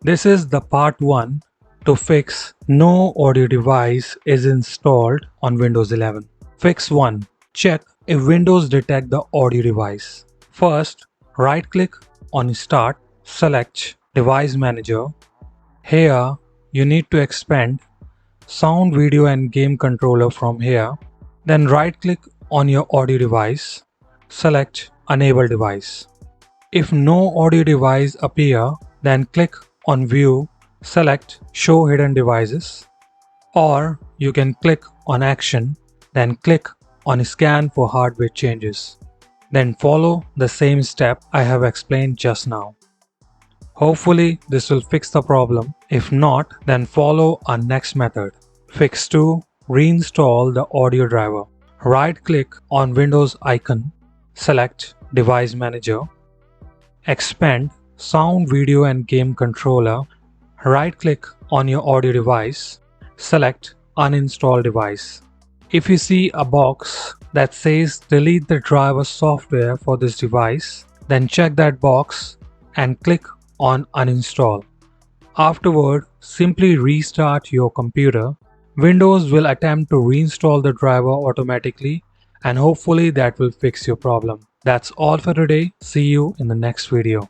This is the part 1 to fix no audio device is installed on Windows 11. Fix 1. Check if Windows detect the audio device. First, right-click on Start, select Device Manager. Here, you need to expand Sound, Video and Game Controller from here. Then right-click on your audio device, select Enable Device. If no audio device appear, then click on View, select Show Hidden Devices, or you can click on Action, then click on Scan for hardware changes. Then follow the same step I have explained just now. Hopefully this will fix the problem. If not, then follow our next method. Fix 2. Reinstall the audio driver. Right-click on Windows icon, select Device Manager, expand Sound, Video and Game Controller. Right-click on your audio device, select Uninstall Device. If you see a box that says delete the driver software for this device, then check that box and click on Uninstall. Afterward, simply restart your computer. Windows will attempt to reinstall the driver automatically, and hopefully that will fix your problem. That's all for today. See you in the next video.